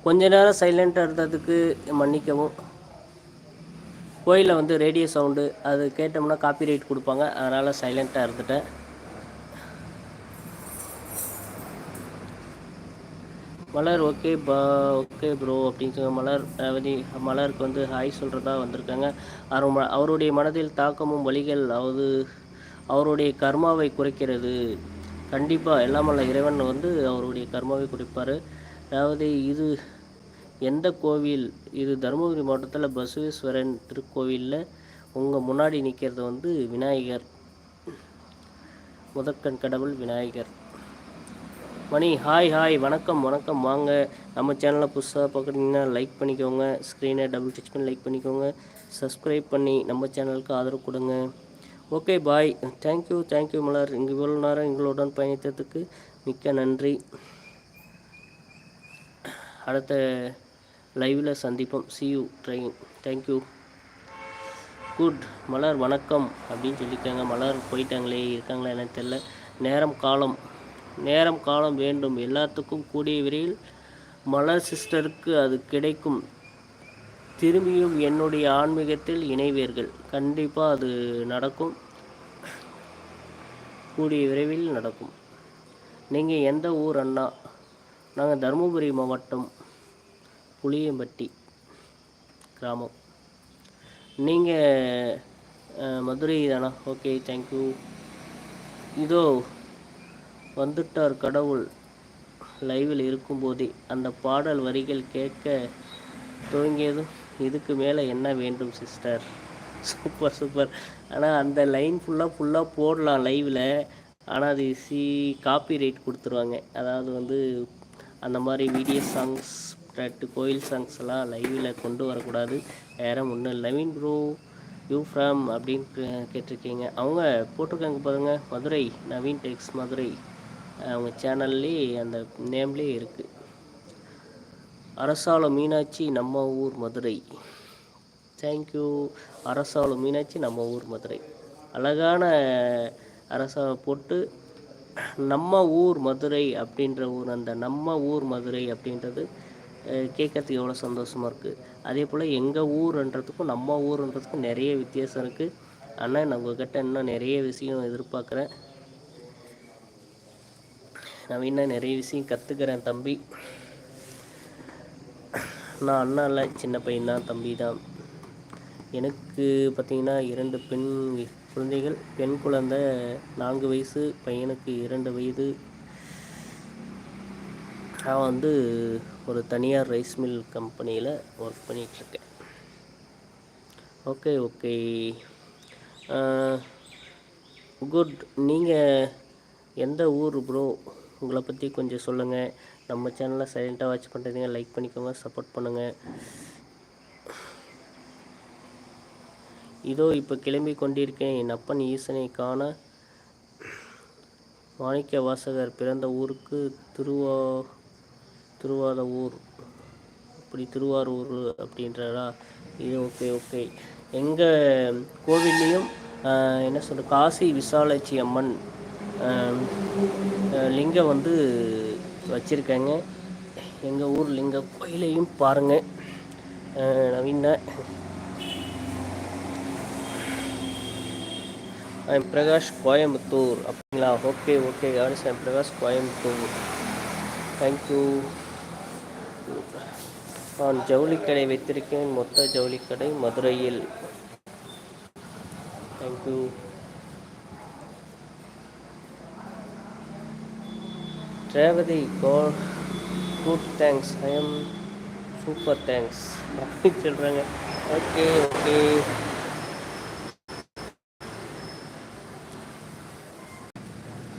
கொஞ்ச நேரம் சைலண்ட்டாக இருந்ததுக்கு மன்னிக்கவும். கோயிலில் வந்து ரேடியோ சவுண்டு அது கேட்டோம்னா காப்பிரைட் கொடுப்பாங்க, அதனால் சைலண்ட்டாக இருந்துட்டேன். மலர் ஓகே ப்ரோ அப்படின்னு சொல்லி மலர் மலருக்கு வந்து ஹாய் சொல்கிறதா வந்திருக்காங்க. அவருடைய மனதில் தாக்கமும் வழிகள் அவருடைய கர்மாவை குறைக்கிறது. கண்டிப்பாக எல்லாம் வல்ல இறைவன் வந்து அவருடைய கர்மாவை குறைப்பார். அதாவது இது எந்த கோவில்? இது தருமபுரி மாவட்டத்தில் பசவேஸ்வரன் திருக்கோவிலில் உங்கள் முன்னாடி நிற்கிறது வந்து விநாயகர், முதற்கண் கடவுள் விநாயகர். மணி ஹாய் வணக்கம் வாங்க. நம்ம சேனலில் புதுசாக பார்க்குறீங்கன்னா லைக் பண்ணிக்கோங்க, ஸ்க்ரீனை டபுள் டச் பண்ணி லைக் பண்ணிக்கோங்க, சப்ஸ்கிரைப் பண்ணி நம்ம சேனலுக்கு ஆதரவு கொடுங்க. Okay bye. தேங்க்யூ மலர். இங்கே இவ்வளோ நேரம் எங்களுடன் பயணித்ததுக்கு மிக்க நன்றி. அடுத்த லைவில் சந்திப்போம். see you train. Thank you. Good. Malar வணக்கம் அப்படின்னு சொல்லியிருக்காங்க. மலர் போயிட்டாங்களே, இருக்காங்களா என்னன்னு தெரியல. நேரம் காலம் வேண்டும் எல்லாத்துக்கும் கூடிய விரைவில் மலர் சிஸ்டருக்கு அது கிடைக்கும். திரும்பியும் என்னுடைய ஆன்மீகத்தில் இணைவீர்கள். கண்டிப்பாக அது நடக்கும், கூடிய விரைவில் நடக்கும். நீங்கள் எந்த ஊர் அண்ணா? நாங்கள் தருமபுரி மாவட்டம் புளியம்பட்டி கிராமம். நீங்கள் மதுரை தானா? Okay thank you. இதோ வந்துட்டார் கடவுள். லைவில் இருக்கும்போதே அந்த பாடல் வரிகள் கேட்க துவங்கியதும் இதுக்கு மேலே என்ன வேண்டும் சிஸ்டர்? சூப்பர். ஆனால் அந்த லைன் ஃபுல்லாக போடலாம் லைவில், ஆனால் அது காப்பி ரைட் கொடுத்துருவாங்க. அதாவது வந்து அந்த மாதிரி வீடியோ சாங்ஸ், கோயில் சாங்ஸ் எல்லாம் லைவில் கொண்டு வரக்கூடாது. வேறு ஒன்றும் இல்லை. நவீன் ப்ரோ யூ ஃப்ரம் அப்படின்னு கேட்டிருக்கீங்க. அவங்க போட்டிருக்காங்க பாருங்கள், மதுரை நவீன் டெக்ஸ் மதுரை. அவங்க சேனல்லே அந்த நேம்லேயே இருக்குது. அரசாளம் மீனாட்சி நம்ம ஊர் மதுரை. தேங்க்யூ. அரசாளம் மீனாட்சி நம்ம ஊர் மதுரை. அழகான போட்டு நம்ம ஊர் மதுரை அப்படின்ற ஊர், அந்த நம்ம ஊர் மதுரை அப்படின்றது கேட்கறதுக்கு எவ்வளோ சந்தோஷமாக இருக்குது. அதே போல் எங்கள் ஊருன்றதுக்கும் நம்ம ஊருன்றதுக்கும் நிறைய வித்தியாசம் இருக்குது. ஆனால் நான் உங்கள்கிட்ட இன்னும் நிறைய விஷயம் எதிர்பார்க்குறேன். நான் இன்னும் நிறைய விஷயம் கற்றுக்கிறேன் தம்பி. நான் அண்ணா இல்லை, சின்ன பையன் தான், தம்பி தான். எனக்கு பார்த்திங்கன்னா 2 பெண் குழந்தைகள். பெண் குழந்தை 4 வயசு, பையனுக்கு 2 வயது. நான் வந்து ஒரு தனியார் ரைஸ் மில் கம்பெனியில் ஒர்க் பண்ணிகிட்ருக்கேன். Okay good. நீங்கள் எந்த ஊர் ப்ரோ? உங்களை பற்றி கொஞ்சம் சொல்லுங்கள். நம்ம சேனலை சைலண்ட்டாக வாட்ச் பண்ணுறீங்க, லைக் பண்ணிக்கோங்க, சப்போர்ட் பண்ணுங்கள். இதோ இப்போ கிளம்பி கொண்டிருக்கேன். என் அப்பன் ஈசனை காண. மாணிக்க வாசகர் பிறந்த ஊருக்கு திருவாரூர் அப்படி திருவாரூர் அப்படின்றதா இது? ஓகே. எங்கள் கோவில்லையும் என்ன சொல்கிற காசி விசாலாட்சி அம்மன் லிங்கம் வந்து வச்சுருக்காங்க. எங்கள் ஊர் லிங்க கோயிலையும் பாருங்கள். நவீன ஐம் பிரகாஷ் கோயம்புத்தூர் அப்படிங்களா? ஓகே யார் ஐம் பிரகாஷ் கோயம்புத்தூர். தேங்க்யூ. நான் ஜவுளிக்கடை வைத்திருக்கேன், மொத்த ஜவுளிக்கடை மதுரையில். Thank you. Revathi good thanks. I am super thanks அப்படின்னு சொல்கிறாங்க. ஓகே